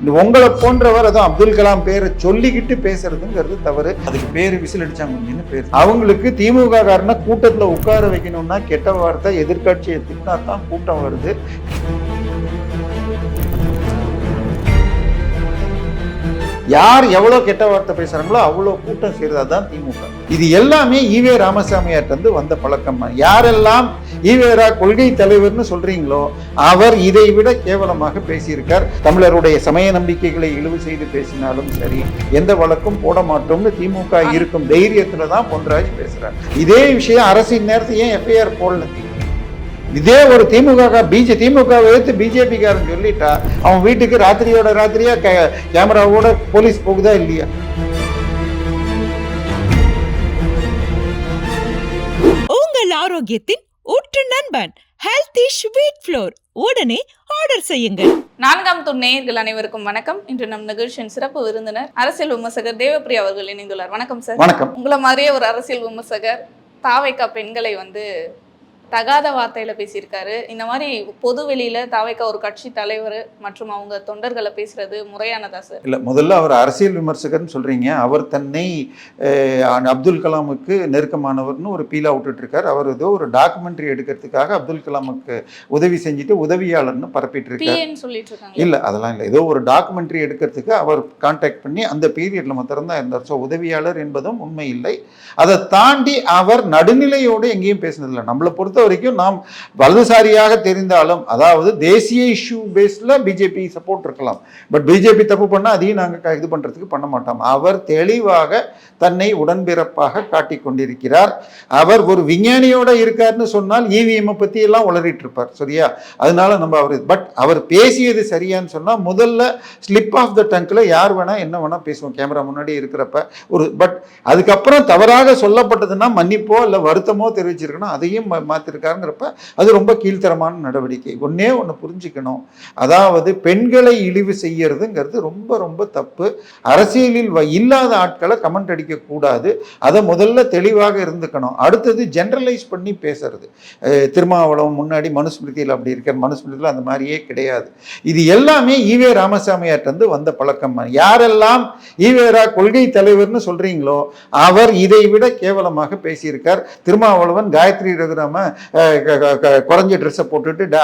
உங்களை போன்றவர் அதுவும் அப்துல் கலாம் பேரை சொல்லிக்கிட்டு பேசுறதுங்கிறது தவறு. அதுக்கு பேரு விசில் அடிச்சாங்க பேர். அவங்களுக்கு திமுக காரனை கூட்டத்துல உட்கார வைக்கணும்னா கெட்ட வார்த்தை எதிர்கட்சியை திட்டினா தான் கூட்டம் வருது. யார் எவ்வளவு கெட்ட வார்த்தை பேசுறாங்களோ அவ்வளவு கூட்டம் சேர்றதுதான் திமுக. இது எல்லாமே ஈவே ராமசாமியார்ட்ட இருந்து வந்த பழக்கம். யாரெல்லாம் ஈவேரா கொள்கை தலைவர்னு சொல்றீங்களோ அவர் இதை விட கேவலமாக பேசியிருக்கார். தமிழருடைய சமய நம்பிக்கைகளை இழிவு செய்து பேசினாலும் சரி, எந்த வழக்கும் போட மாட்டோம்னு திமுக இருக்கும் தைரியத்துலதான் பொன்ராஜ் பேசுறார். இதே விஷயம் அரசின் நேரத்தை ஏன் எஃப்ஐஆர் போடல? இதே ஒரு திமுக எடுத்து பிஜேபி காரன் சொல்லிட்டா அவன் வீட்டுக்கு ராத்திரியோட ராத்திரியா கேமராவோட போலீஸ் போகுதா இல்லையா? உங்கள் ஆரோக்கியத்தின் ஊற்று நண்பன் ஹெல்தி ஸ்வீட் ஃப்ளோர் உடனே ஆர்டர் செய்யுங்கள். 4ஆம் தூண் நேயர்கள் அனைவருக்கும் வணக்கம். இன்று நம் நிகழ்ச்சியின் சிறப்பு விருந்தினர் அரசியல் விமர்சகர் தேவப்பிரியா அவர்கள் இணைந்துள்ளார். வணக்கம் சார். வணக்கம். உங்களை மாதிரியே ஒரு அரசியல் விமர்சகர் தாவேகா பெண்களை தகாத வார்த்தையில பேசியிருக்காரு. இந்த மாதிரி பொது வெளியில தாவேகா ஒரு கட்சி தலைவர் மற்றும் அவங்க தொண்டர்களை பேசுறது முறையானதா சார்? இல்ல, முதல்ல அவர் அரசியல் விமர்சகர்னு சொல்றீங்க. அவர் தன்னை அப்துல் கலாமுக்கு நெருக்கமானவர்னு ஒரு பீலா விட்டுட்டு இருக்காரு. அவர் ஏதோ ஒரு டாக்குமெண்ட்ரி எடுக்கிறதுக்காக அப்துல் கலாமுக்கு உதவி செஞ்சுட்டு உதவியாளர்னு பரப்பிட்டு இருக்காரு சொல்லிட்டு இருக்காங்க. இல்ல, அதெல்லாம் இல்லை. ஏதோ ஒரு டாக்குமெண்ட்ரி எடுக்கிறதுக்கு அவர் கான்டாக்ட் பண்ணி அந்த பீரியட்ல மாத்திரம் தான் இருந்தார். ஸோ உதவியாளர் என்பதும் உண்மை இல்லை. அதை தாண்டி அவர் நடுநிலையோடு எங்கேயும் பேசினதில்லை. நம்மளை பொறுத்த வரைக்கும் நாம் வலதுசாரியாக தெரிந்தாலும், அதாவது தேசிய இஷ்யூ பேஸ்ல பிஜேபி சப்போர்ட் இருக்கலாம், பட் பிஜேபி தப்பு பண்ணா அதையும் நாங்கள் இது பண்றதுக்கு பண்ண மாட்டோம். அவர் தெளிவாக தன்னை உடன்பிறப்பாக காட்டிக் கொண்டிருக்கிறார். அவர் ஒரு விஞ்ஞானியோட இருக்காருன்னு சொன்னால் இவிஎம் பத்தி எல்லாம் உளறிட்டு இருப்பார், சரியா? அதனால நம்ம அவர் பேசியது சரியான்னு சொன்னா முதல்ல ஸ்லிப் ஆஃப் த டங்க்ல யார் வேணா என்ன வேணா பேசுவோம் கேமரா முன்னாடி இருக்கிறப்ப. பட் அதுக்கப்புறம் தவறாக சொல்லப்பட்டதுன்னா மன்னிப்போ இல்லை வருத்தமோ தெரிவிச்சிருக்கணும், அதையும் மாத்திருக்காருங்கிறப்ப அது ரொம்ப கீழ்த்தரமான நடவடிக்கை. ஒன்னே ஒன்று புரிஞ்சுக்கணும், அதாவது பெண்களை இழிவு செய்யறதுங்கிறது ரொம்ப ரொம்ப தப்பு. அரசியலில் இல்லாத ஆட்களை கமெண்ட் அடிக்க கூடாது. அதை முதல்ல தெளிவாக இருந்துக்கணும். அடுத்தது ஜெனரலைஸ் பண்ணி பேசுறது. திருமாவளவன் முன்னாடி மனுஸ்மிருதியில் அப்படி இருக்கார், மனுஸ்மிருதியில் அந்த மாதிரியே கிடையாது. இது எல்லாமே ஈவே ராமசாமியார்ட்ட இருந்து வந்த பழக்கம். யாரெல்லாம் ஈவேரா கொள்கை தலைவர்னு சொல்றீங்களோ அவர் இதை விட கேவலமாக பேசியிருக்கார். திருமாவளவன் காயத்ரி ரகுராம குறைஞ்ச ட்ரெஸ்ஸை போட்டுட்டு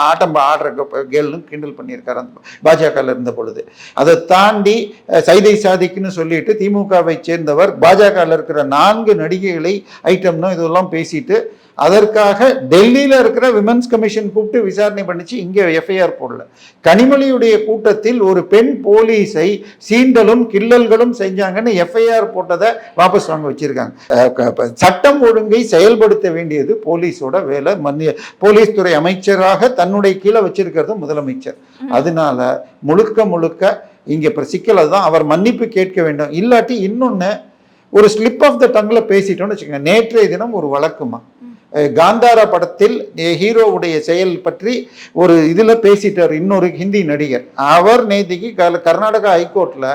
ஆட்டம் ஆடுற கேள்னு கிண்டல் பண்ணியிருக்காரு அந்த பாஜகவில் இருந்த பொழுது. அதை தாண்டி சைதை சாதிக்குன்னு சொல்லிட்டு திமுகவை சேர்ந்தவர் பாஜகவில் இருக்கிற 4 நடிகைகளை ஐட்டம்னு இதெல்லாம் பேசிட்டு அதற்காக டெல்லியில் இருக்கிற விமென்ஸ் கமிஷன் கூப்பிட்டு விசாரணை பண்ணிச்சு. இங்கே எஃப்ஐஆர் போடல. கனிமொழியுடைய கூட்டத்தில் ஒரு பெண் போலீஸை சீண்டலும் கில்லல்களும் செஞ்சாங்கன்னு எஃப்ஐஆர் போட்டதை வாபஸ் வாங்க வச்சிருக்காங்க. சட்டம் ஒழுங்கை செயல்படுத்த வேண்டியது போலீஸோட வேலை. போலீஸ் துறை அமைச்சராக தன்னுடைய கீழே வச்சிருக்கிறது முதலமைச்சர். அதனால முழுக்க இங்க சிக்கல் அதுதான். அவர் மன்னிப்பு கேட்க வேண்டும். இல்லாட்டி இன்னொன்னு, ஒரு ஸ்லிப் ஆஃப் த டங்ல பேசிட்டோம்னு வச்சுக்கோங்க. நேற்றைய தினம் ஒரு வழக்குமா, காந்தாரா படத்தில் ஹீரோவுடைய செயல் பற்றி ஒரு இதில் பேசிட்டார் இன்னொரு ஹிந்தி நடிகர். அவர் நேற்றுக்கு கர்நாடகா ஹைகோர்ட்டில்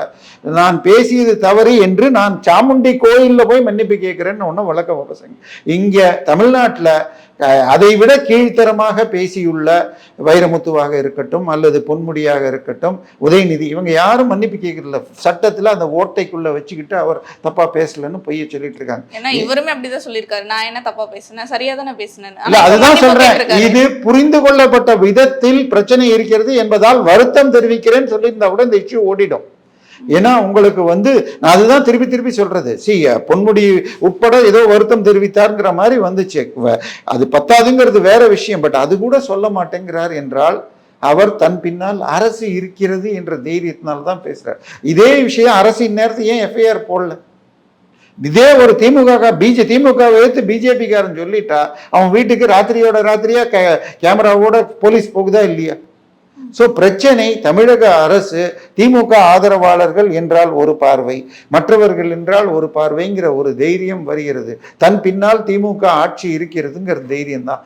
நான் பேசியது தவறு என்று நான் சாமுண்டி கோயிலில் போய் மன்னிப்பு கேட்குறேன்னு ஒன்று வழக்க வாபஸாங்க. இங்கே தமிழ்நாட்டில் அதை விட கீழ்த்தரமாக பேசியுள்ள வைரமுத்துவாக இருக்கட்டும் அல்லது பொன்முடியாக இருக்கட்டும், உதயநிதி, இவங்க யாரும் மன்னிப்பு கேட்கறதில்ல. சட்டத்தில் அந்த ஓட்டைக்குள்ள வச்சுக்கிட்டு அவர் தப்பா பேசலன்னு பொய்ய சொல்லிட்டு இருக்காங்க. ஏன்னா இவருமே அப்படிதான் சொல்லியிருக்காரு, நான் என்ன தப்பா பேசினேன், சரியா தானே பேசினேன். அதுதான் சொல்றேன், இது புரிந்து கொள்ளப்பட்ட விதத்தில் பிரச்சனை இருக்கிறது என்பதால் வருத்தம் தெரிவிக்கிறேன்னு சொல்லியிருந்தா கூட இந்த இஷ்யூ ஓடிடும். ஏன்னா உங்களுக்கு நான் அதுதான் திருப்பி சொல்றது. பொன்முடி உட்பட ஏதோ வருத்தம் தெரிவித்தார்ங்கிற மாதிரி வந்துச்சு. அது பத்தாதுங்கிறது வேற விஷயம். பட் அது கூட சொல்ல மாட்டேங்கிறார் என்றால் அவர் தன் பின்னால் அரசு இருக்கிறது என்ற தைரியத்தினால்தான் பேசுறார். இதே விஷயம் அரசின் நேரத்தை ஏன் எஃப்ஐஆர் போடல? இதே ஒரு திமுக எடுத்து பிஜேபி காரன் சொல்லிட்டா அவன் வீட்டுக்கு ராத்திரியோட ராத்திரியா கேமராவோட போலீஸ் போகுதா இல்லையா? ஸோ பிரச்சனை தமிழக அரசு திமுக ஆதரவாளர்கள் என்றால் ஒரு பார்வை, மற்றவர்கள் என்றால் ஒரு பார்வைங்கிற ஒரு தைரியம் வருகிறது. தன் பின்னால் திமுக ஆட்சி இருக்கிறதுங்கிற தைரியம் தான்.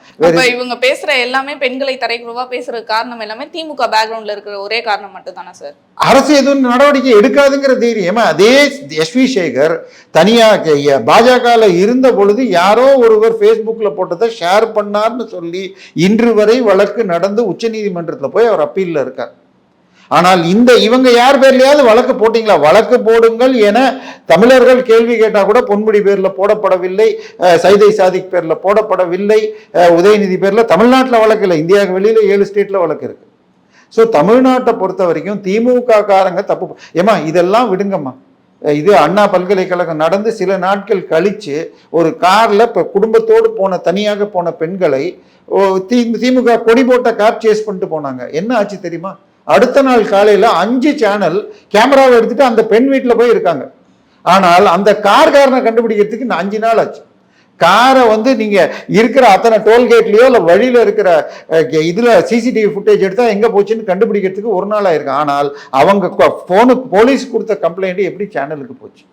இவங்க பேசுற எல்லாமே பெண்களை தரைக்குறவா பேசுற காரணம் எல்லாமே திமுக பேக்ரவுண்ட்ல இருக்கிற ஒரே காரணம் மட்டும் தானே சார்? அரசு எதுவும் நடவடிக்கை எடுக்காதுங்கிற தைரியம். அதே எஸ்வி சேகர் தனியாக பாஜக இருந்த பொழுது யாரோ ஒருவர் ஃபேஸ்புக்கில் போட்டதை ஷேர் பண்ணார்னு சொல்லி இன்று வரை வழக்கு நடந்து உச்ச நீதிமன்றத்தில் போய் அவர் அப்பீலில் இருக்கார். ஆனால் இவங்க யார் பேர்லயாவது வழக்கு போட்டீங்களா? வழக்கு போடுங்கள் என தமிழர்கள் கேள்வி கேட்டா கூட பொன்முடி பேர்ல போடப்படவில்லை, சைதை சாதிக் பேர்ல போடப்படவில்லை, உதயநிதி பேர்ல. தமிழ்நாட்டில் வழக்கு இல்லை, இந்தியாவுக்கு வெளியில 7 ஸ்டேட்ல வழக்கு இருக்கு. ஸோ தமிழ்நாட்டை பொறுத்த வரைக்கும் திமுக காரங்க தப்பு. ஏமா இதெல்லாம் விடுங்கம்மா. இது அண்ணா பல்கலைக்கழகம் நடந்து சில நாட்கள் கழிச்சு ஒரு கார்ல இப்ப குடும்பத்தோடு தனியாக போன பெண்களை திமுக கொடி போட்ட கார் சேஸ் பண்ணிட்டு போனாங்க. என்ன ஆச்சு தெரியுமா? அடுத்த நாள் காலையில 5 சேனல் கேமராவை எடுத்துட்டு அந்த பெண் வீட்டுல போய் இருக்காங்க. ஆனால் அந்த கார்காரனை கண்டுபிடிக்கிறதுக்கு 5 நாள் ஆச்சு. காரை நீங்க இருக்கிற அத்தனை டோல்கேட்லயோ இல்ல வழியில இருக்கிற இதுல சிசிடிவி ஃபுட்டேஜ் எடுத்தா எங்க போச்சுன்னு கண்டுபிடிக்கிறதுக்கு 1 நாள் ஆயிருக்கு. ஆனால் அவங்க போனுக்கு போலீஸ் கொடுத்த கம்ப்ளைண்ட் எப்படி சேனலுக்கு போச்சு?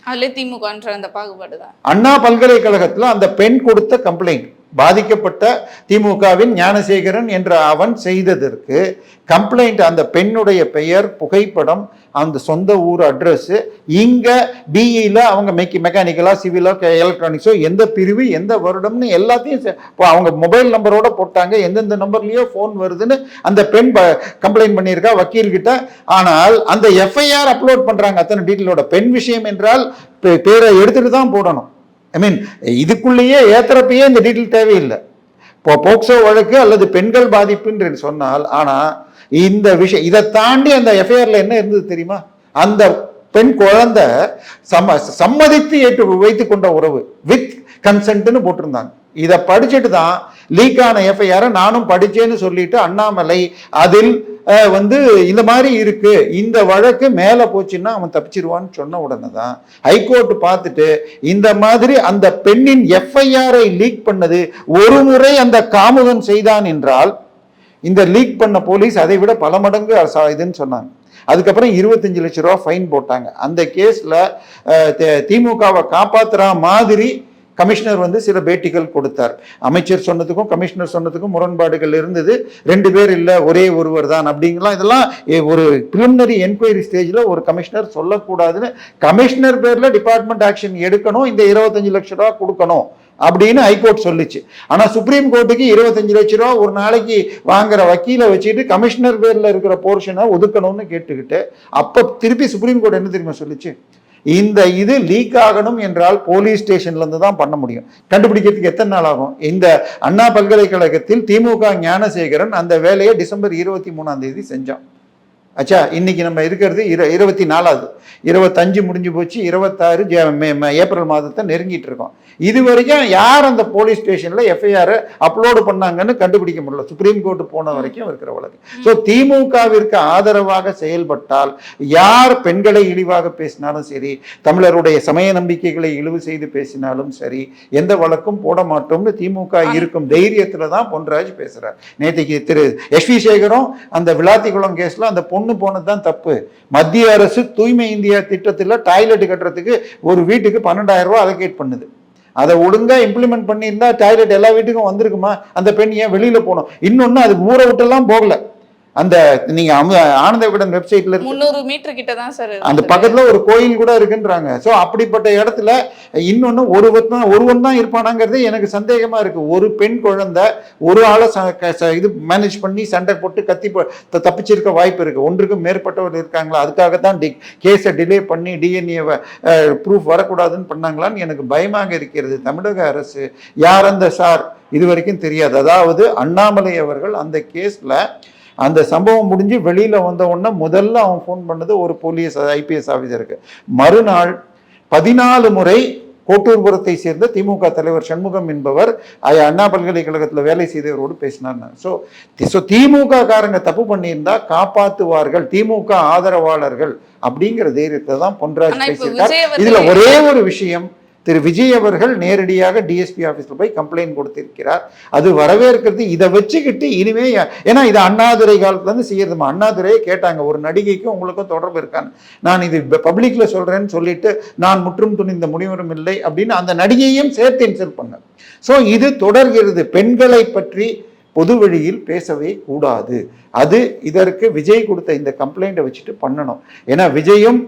அதுல திமுகன்ற அந்த பாகுபாடு தான். அண்ணா பல்கலைக்கழகத்துல அந்த பெண் கொடுத்த கம்ப்ளைண்ட், பாதிக்கப்பட்ட திமுகவின் ஞானசேகரன் என்ற அவன் செய்ததற்கு கம்ப்ளைண்ட், அந்த பெண்ணுடைய பெயர், புகைப்படம், அந்த சொந்த ஊர் அட்ரஸ், இங்க பிஇல அவங்க மெக்கானிக்கலா சிவிலோ எலக்ட்ரானிக்ஸோ எந்த பிரிவு எந்த வருடம்னு எல்லாத்தையும் அவங்க மொபைல் நம்பரோட போட்டாங்க. எந்தெந்த நம்பர்லயோ போன் வருதுன்னு அந்த பெண் கம்ப்ளைண்ட் பண்ணியிருக்கா வக்கீல் கிட்ட. ஆனால் அந்த எஃப்ஐஆர் அப்லோட் பண்றாங்க அத்தனை டீட்டெயிலோட. பெண் விஷயம் என்றால் பேரை எடுத்துட்டு தான் போடணும். ஐ மீன் இதுக்குள்ளேயே ஏத்தரப்பையே இந்த டீட்டெயில் தேவையில்லை. இப்போ போக்சோ வழக்கு அல்லது பெண்கள் பாதிப்பு என்று சொன்னால், ஆனா இந்த விஷயம் இதை தாண்டி அந்த எஃப்ஐஆர்ல என்ன இருந்தது தெரியுமா? அந்த பெண் குழந்தை சம்மதித்து வைத்துக் கொண்ட உறவு வித் கன்சென்ட்னு போட்டிருந்தாங்க. இதை படிச்சுட்டு தான் லீக் ஆன எஃப்ஐஆரை நானும் படிச்சேன்னு சொல்லிட்டு அண்ணாமலை அதில் இந்த மாதிரி இருக்கு, இந்த வழக்கு மேல போச்சுன்னா அவன் தப்பிச்சிருவான்னு சொன்ன உடனே தான் ஹைகோர்ட் பார்த்துட்டு இந்த மாதிரி அந்த பெண்ணின் எஃப்ஐஆரை லீக் பண்ணது ஒரு முறை அந்த காமுகன் செய்தான் என்றால் இந்த லீக் பண்ண போலீஸ் அதை விட பல மடங்கு இதுன்னு சொன்னாங்க. அதுக்கப்புறம் 25 லட்சம் ரூபா ஃபைன் போட்டாங்க. அந்த கேஸ்ல திமுகவை காப்பாத்துற மாதிரி கமிஷனர் சில பேட்டிகள் கொடுத்தார். அமைச்சர் சொன்னதுக்கும் கமிஷனர் சொன்னதுக்கும் முரண்பாடுகள் இருந்தது. 2 பேர் இல்லை ஒரே ஒருவர் தான் அப்படிங்கலாம். இதெல்லாம் ஒரு பிலிமினரி என்கொயரி ஸ்டேஜ்ல ஒரு கமிஷனர் சொல்லக்கூடாதுன்னு, கமிஷனர் பேர்ல டிபார்ட்மெண்ட் ஆக்ஷன் எடுக்கணும், இந்த 25 லட்சம் ரூபா கொடுக்கணும் அப்படின்னு ஹைகோர்ட் சொல்லிச்சு. ஆனா சுப்ரீம் கோர்ட்டுக்கு 25 லட்சம் ரூபா ஒரு நாளைக்கு வாங்குற வக்கீல வச்சுட்டு கமிஷனர் பேர்ல இருக்கிற போர்ஷனை ஒதுக்கணும்னு கேட்டுக்கிட்டு அப்ப திருப்பி சுப்ரீம் கோர்ட் என்ன தெரியுமா சொல்லிச்சு? இந்த இது லீக் ஆகணும் என்றால் போலீஸ் ஸ்டேஷன்ல இருந்து தான் பண்ண முடியும். கண்டுபிடிக்கிறதுக்கு எத்தனை நாள் ஆகும்? இந்த அண்ணா பல்கலைக்கழகத்தில் திமுக ஞானசேகரன் அந்த வேலையை டிசம்பர் 23ஆம் தேதி செஞ்சான். ஆச்சா, இன்னைக்கு நம்ம இருக்கிறது 24ஆவது, 25 முடிஞ்சு போச்சு, 26 ஏப்ரல் மாதத்தை நெருங்கிட்டு இருக்கோம். இது வரைக்கும் யார் அந்த போலீஸ் ஸ்டேஷன்ல எஃப்ஐஆர் அப்லோடு பண்ணாங்கன்னு கண்டுபிடிக்க முடியல. சுப்ரீம் கோர்ட் போன வரைக்கும் இருக்கிற வழக்கு. ஸோ திமுகவிற்கு ஆதரவாக செயல்பட்டால் யார் பெண்களை இழிவாக பேசினாலும் சரி, தமிழருடைய சமய நம்பிக்கைகளை இழிவு செய்து பேசினாலும் சரி, எந்த வழக்கும் போட மாட்டோம்னு திமுக இருக்கும் தைரியத்துல தான் பொன்ராஜ் பேசுறார். நேற்றுக்கு திரு எஸ்வி சேகரும் அந்த விளாத்திக்குளம் கேஸ்ல அந்த பொண்ணு போனதுதான் தப்பு. மத்திய அரசு தூய்மை இந்தியா திட்டத்தில் டாய்லெட் கட்டுறதுக்கு ஒரு வீட்டுக்கு 12,000 ரூபாய் அலோகேட் பண்ணுது. அதை ஒழுங்கா இம்ப்ளிமெண்ட் பண்ணியிருந்தா டாய்லெட் எல்லா வீட்டுக்கும் வந்திருக்குமா? அந்த பெண் ஏன் வெளியில போகணும்? இன்னொன்னு அது ஊரை விட்டெல்லாம் போகல. அந்த நீங்க ஆனந்த விகடன் வெப்சைட்ல 300 மீட்டர் கிட்ட தான் சார் அந்த பக்கத்துல ஒரு கோயில் கூட இருக்குன்றாங்க. சோ அப்படிப்பட்ட இடத்துல இன்னொன்னு ஒருவன் தான் இருப்பானாங்கிறது எனக்கு சந்தேகமா இருக்கு. ஒரு பெண் குழந்தை ஒரு ஆளை இது மேனேஜ் பண்ணி சண்டை போட்டு கத்தி தப்பிச்சிருக்க வாய்ப்பு இருக்கு. ஒன்றுக்கும் மேற்பட்டவர் இருக்காங்களா? அதுக்காகத்தான் கேஸை டிலே பண்ணி டிஎன்ஏ ப்ரூஃப் வரக்கூடாதுன்னு பண்ணாங்களான்னு எனக்கு பயமாக இருக்கிறது. தமிழக அரசு யார் அந்த சார் இது வரைக்கும் தெரியாது. அதாவது அண்ணாமலை அவர்கள் அந்த கேஸ்ல அந்த சம்பவம் முடிஞ்சு வெளியில வந்த உடனே முதல்ல அவன் ஃபோன் பண்ணது ஒரு போலீஸ் ஐபிஎஸ் ஆஃபீஸருக்கு. மறுநாள் 14 முறை கோட்டூர்புரத்தை சேர்ந்த திமுக தலைவர் சண்முகம் என்பவர் அண்ணா பல்கலைக்கழகத்தில் வேலை செய்தவரோடு பேசினார். ஸோ திமுக காரங்க தப்பு பண்ணியிருந்தா காப்பாற்றுவார்கள் திமுக ஆதரவாளர்கள் அப்படிங்கிற தைரியத்தை தான் பொன்ராஜ் பேசியிருக்கார். இதுல ஒரே ஒரு விஷயம், திரு விஜய் அவர்கள் நேரடியாக டிஎஸ்பி ஆஃபீஸ்ல போய் கம்ப்ளைண்ட் கொடுத்திருக்கிறார். அது வரவேற்கிறது. இதை வச்சுக்கிட்டு இனிமே, ஏன்னா இது அண்ணாதுரை காலத்துல இருந்து செய்யறதுமா. அண்ணாதுரையை கேட்டாங்க, ஒரு நடிகைக்கும் உங்களுக்கும் தொடர்பு இருக்கான்னு. நான் இது பப்ளிக்ல சொல்றேன்னு சொல்லிட்டு நான் முற்றும் துணிந்த முனிவரும் இல்லை அப்படின்னு அந்த நடிகையும் சேர்த்து இன்சல்ட் பண்ண. ஸோ இது தொடர்கிறது. பெண்களை பற்றி பொது வெளியில் பேசவே கூடாது. அது இதற்கு விஜய் கொடுத்த இந்த கம்ப்ளைண்ட்டை வச்சுட்டு பண்ணணும். ஏன்னா விஜயும்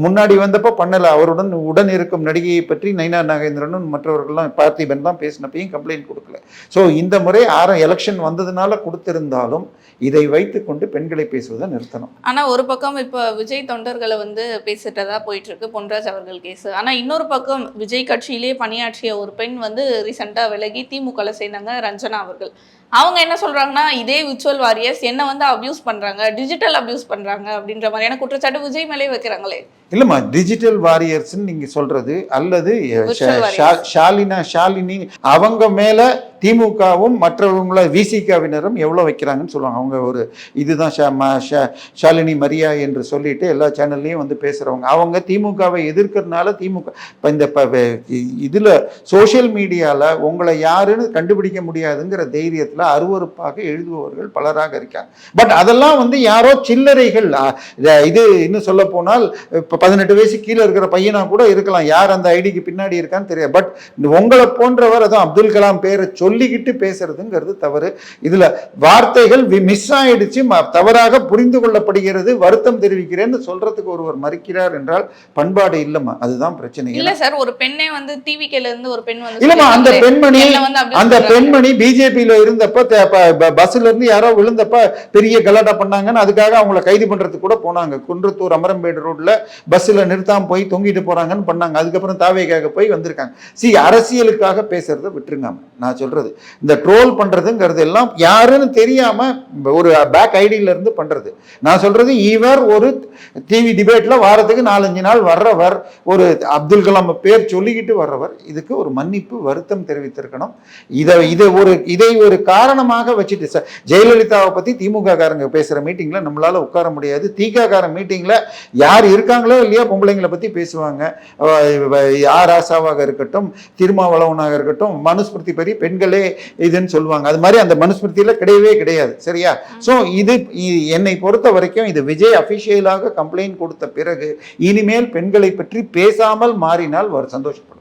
முன்னாடி வந்தப்போ பண்ணலை. அவருடன் உடன் இருக்கும் நடிகையை பற்றி நைனா நாகேந்திரனும் மற்றவர்கள்லாம் பார்த்திபன் தான் பேசினப்பையும் கம்ப்ளைண்ட் கொடுக்கல. ஸோ இந்த முறை எலெக்ஷன் வந்ததுனால கொடுத்திருந்தாலும் இதை வைத்து கொண்டு பெண்களை பேசுவதை நிறுத்தணும். ஆனா ஒரு பக்கம் இப்ப விஜய் தொண்டர்களை வந்து பேசிட்டதா போயிட்டு இருக்கு பொன்ராஜ் அவர்கள் கேஸ். ஆனா இன்னொரு பக்கம் விஜய் கட்சியிலே பணியாற்றிய ஒரு பெண் வந்து ரீசெண்டா விலகி திமுகல சேர்ந்தாங்க, ரஞ்சனா அவர்கள். அவங்க என்ன சொல்றாங்கன்னா, இதே விர்ச்சுவல் வாரியர்ஸ் என்ன வந்து அபியூஸ் பண்றாங்க, டிஜிட்டல் அபியூஸ் பண்றாங்க அப்படின்ற மாதிரியான குற்றச்சாட்டு விஜய் மேலே வைக்கிறாங்களே. இல்லம்மா, டிஜிட்டல் வாரியர்ஸ் நீங்க சொல்றது அல்லது ஷாலினி அவங்க மேல திமுகவும் மற்றவங்கள விசிகாவினரும் எவ்வளோ வைக்கிறாங்கன்னு சொல்லுவாங்க. அவங்க ஒரு இதுதான் ஷாலினி மரியா என்று சொல்லிட்டு எல்லா சேனல்லையும் வந்து பேசுகிறவங்க. அவங்க திமுகவை எதிர்க்கிறதுனால திமுக இப்போ இந்த இதில் சோஷியல் மீடியாவில் உங்களை யாருன்னு கண்டுபிடிக்க முடியாதுங்கிற தைரியத்தில் அருவருப்பாக எழுதுபவர்கள் பலராக இருக்காங்க. பட் அதெல்லாம் வந்து யாரோ சில்லறைகள். இது இன்னும் சொல்ல போனால் இப்போ 18 வயசு கீழே இருக்கிற பையனா கூட இருக்கலாம். யார் அந்த ஐடிக்கு பின்னாடி இருக்கான்னு தெரியாது. பட் உங்களை போன்றவர் அதான் அப்துல் கலாம் பேரை சொல்லிக்கிட்டு பேசுறதுங்கிறது தவறு. இதுல வார்த்தைகள் மிஸ் ஆயிடுச்சு, தவறாக புரிந்து கொள்ளப்படுகிறது, வருத்தம் தெரிவிக்கிறேன்னு சொல்றதுக்கு ஒருவர் மறுக்கிறார் என்றால் பண்பாடு இல்லம்மா. அதுதான் பிரச்சனை. இல்ல சார், ஒரு பெண்ணே வந்து டிவிகேல இருந்து ஒரு பெண் வந்து இல்லம்மா, அந்த பெண்மணி பிஜேபியில இருந்தப்ப பஸ்ல இருந்து யாரோ விழுந்தப்ப பெரிய கலாட்டா பண்ணாங்கன்னு அதுக்காக அவங்கள கைது பண்றதுக்கு கூட போனாங்க. குன்றத்தூர் அமரம்பேடு ரோட்ல பஸ்ல நிறுத்தாம போய் தொங்கிட்டு போறாங்கன்னு பண்ணாங்க. அதுக்கப்புறம் தாவேக்காக போய் வந்திருக்காங்க. அரசியலுக்காக பேசுறதை விட்டுருங்க. நான் சொல்றது இந்த ட்ரோல் பண்றதுங்கிறது எல்லாம் யாருன்னு தெரியாம ஒரு பேக் ஐடியில இருந்து பண்றது. நான் சொல்றது இவர் ஒரு டிவி டிபேட்ல வாரத்துக்கு 4-5 நாள் வர்றவர், ஒரு அப்துல் கலாம் பேர் சொல்லிக்கிட்டு வர்றவர். இதுக்கு ஒரு மன்னிப்பு, வருத்தம் தெரிவித்திருக்கணும். இதை ஒரு காரணமாக வச்சுட்டு சார் ஜெயலலிதாவை பத்தி திமுக காரங்க பேசுற மீட்டிங்ல நம்மளால உட்கார முடியாது. திக கார மீட்டிங்ல யார் இருக்காங்களோ இல்லையா பொம்பளைங்களை பத்தி பேசுவாங்க. ஆர் ஆசாவாக இருக்கட்டும், திருமாவளவனாக இருக்கட்டும், மனுஸ்மிருதி பெரிய பெண்களே இதுன்னு சொல்லுவாங்க. அது மாதிரி அந்த மனுஸ்மிருதியில கிடையவே கிடையாது. சரியா? சோ இது என்னை பொறுத்த வரைக்கும் இது விஜய் அபிஷியலாக கம்ப்ளைண்ட் கொடுத்த பிறகு இனிமேல் பெண்களை பற்றி பேசாமல் மாறினால் சந்தோஷப்படுவேன்.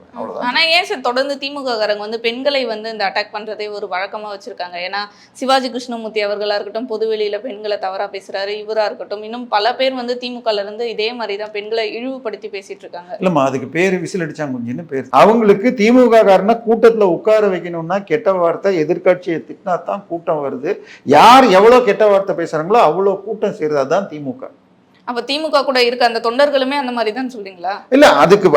ஆனா ஏன் சார் தொடர்ந்து திமுக காரங்க வந்து பெண்களை வந்து இந்த அட்டாக் பண்றதே ஒரு வழக்கமா வச்சிருக்காங்க? ஏன்னா சிவாஜி கிருஷ்ணமூர்த்தி அவர்களா இருக்கட்டும், பொதுவெளியில பெண்களை தவறா பேசுறாரு, இவரா இருக்கட்டும், இன்னும் பல பேர் வந்து திமுகல இருந்து இதே மாதிரிதான் பெண்களை இழிவுபடுத்தி பேசிட்டு இருக்காங்க. இல்லம்மா, அதுக்கு பேரு விசில் அடிச்சாங்க கொஞ்சம் பேர். அவங்களுக்கு திமுக காரனை கூட்டத்துல உட்கார வைக்கணும்னா கெட்ட வார்த்தை, எதிர்கட்சியை திட்டினா தான் கூட்டம் வருது. யார் எவ்வளவு கெட்ட வார்த்தை பேசுறாங்களோ அவ்வளவு கூட்டம் செய்யறது. அதுதான் திமுக. அப்ப திமுக கூட இருக்க அந்த தொண்டர்களுமே அந்த மாதிரி தான் சொல்றீங்களா? இல்ல, அதுக்கு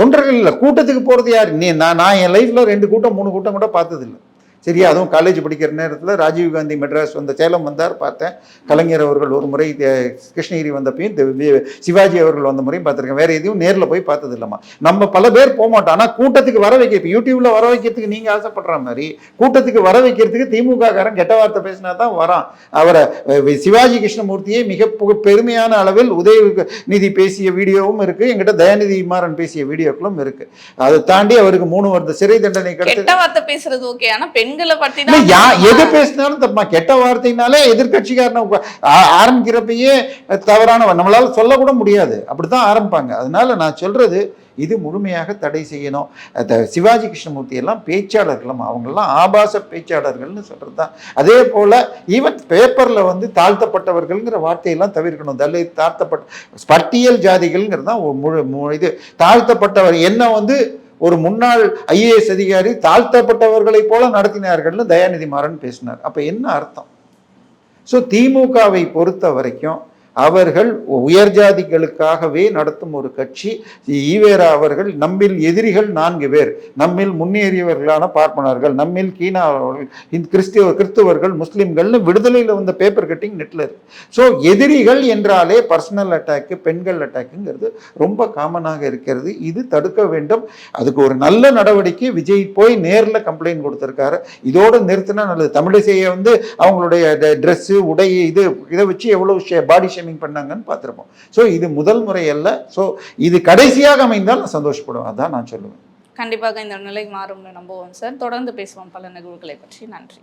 தொண்டர்கள் இல்ல, கூட்டத்துக்கு போறது யாரு? நான் என் லைஃப்ல 2 கூட்டம் 3 கூட்டம் கூட பார்த்தது இல்லை. சரியா? அதுவும் காலேஜ் படிக்கிற நேரத்தில் ராஜீவ்காந்தி மெட்ராஸ் வந்த சேலம் வந்தார், பார்த்தேன். கலைஞர் அவர்கள் ஒரு முறை கிருஷ்ணகிரி வந்தப்பையும் சிவாஜி அவர்கள் வந்த முறையும் பார்த்துருக்கேன். வேற எதையும் நேரில் போய் பார்த்தது இல்லைம்மா. நம்ம பல பேர் போக மாட்டோம். ஆனால் கூட்டத்துக்கு வர வைக்க, இப்போ யூடியூப்ல வர வைக்கிறதுக்கு நீங்க ஆசைப்படுற மாதிரி கூட்டத்துக்கு வர வைக்கிறதுக்கு திமுக காரன் கெட்ட வார்த்தை பேசினா தான் வரான். அவரை சிவாஜி கிருஷ்ணமூர்த்தியை மிக பெருமையான அளவில் உதயநிதி பேசிய வீடியோவும் இருக்கு, எங்கிட்ட தயாநிதி மாறன் பேசிய வீடியோக்களும் இருக்கு. அதை தாண்டி அவருக்கு 3 வருட சிறை தண்டனை கிடைத்து பேசுறது ஓகே. ஆனா எது பேசினாலும் தப்பா. கெட்ட வார்த்தைனாலே எதிர்கட்சிக்காரன ஆரம்பிக்கிறப்பயே தவறான நம்மளால சொல்ல கூட முடியாது. அப்படித்தான் ஆரம்பிப்பாங்க. அதனால நான் சொல்றது இது முழுமையாக தடை செய்யணும். சிவாஜி கிருஷ்ணமூர்த்தி எல்லாம் பேச்சாளர்களும், அவங்கெல்லாம் ஆபாச பேச்சாளர்கள்னு சொல்றது தான். அதே போல ஈவன் பேப்பர்ல வந்து தாழ்த்தப்பட்டவர்கள்ங்கிற வார்த்தையெல்லாம் தவிர்க்கணும். தலித், தாழ்த்தப்பட்ட பட்டியல் ஜாதிகள்ங்கிறது தான் இது. தாழ்த்தப்பட்டவர் என்ன வந்து ஒரு முன்னாள் IAS அதிகாரி தாழ்த்தப்பட்டவர்களை போல நடத்தினார்கள்னு தயாநிதி மாறன் பேசினார். அப்ப என்ன அர்த்தம்? ஸோ திமுகவை பொறுத்த வரைக்கும் அவர்கள் உயர் ஜாதிகளுக்காகவே நடத்தும் ஒரு கட்சி. ஈவேரா அவர்கள் நம்மில் எதிரிகள் 4 பேர், நம்மில் முன்னேறியவர்களான பார்ப்பனர்கள், நம்மில் கீனாவர்கள், கிறிஸ்துவர்கள், முஸ்லிம்கள்னு விடுதலையில் வந்த பேப்பர் கட்டிங் நெட்ல இருக்கு. ஸோ எதிரிகள் என்றாலே பர்சனல் அட்டாக்கு, பெண்கள் அட்டாக்குங்கிறது ரொம்ப காமனாக இருக்கிறது. இது தடுக்க வேண்டும். அதுக்கு ஒரு நல்ல நடவடிக்கை விஜய் போய் நேரில் கம்ப்ளைண்ட் கொடுத்திருக்காரு. இதோடு நிறுத்தினா நல்லது. தமிழிசையை வந்து அவங்களுடைய ட்ரெஸ்ஸு, உடை, இதை வச்சு எவ்வளவு பாடி பண்ணாங்கன்னு பார்த்திருப்போம். ஸோ இது முதல் முறை அல்ல. ஸோ இது கடைசியாக அமைந்தால் நான் சந்தோஷப்படுவேன். அதான் நான் சொல்லுவேன். கண்டிப்பாக இந்த நிலை மாறும்னு நம்புவோம் சார். தொடர்ந்து பேசுவோம் பல நிகழ்வுகளை பற்றி. நன்றி.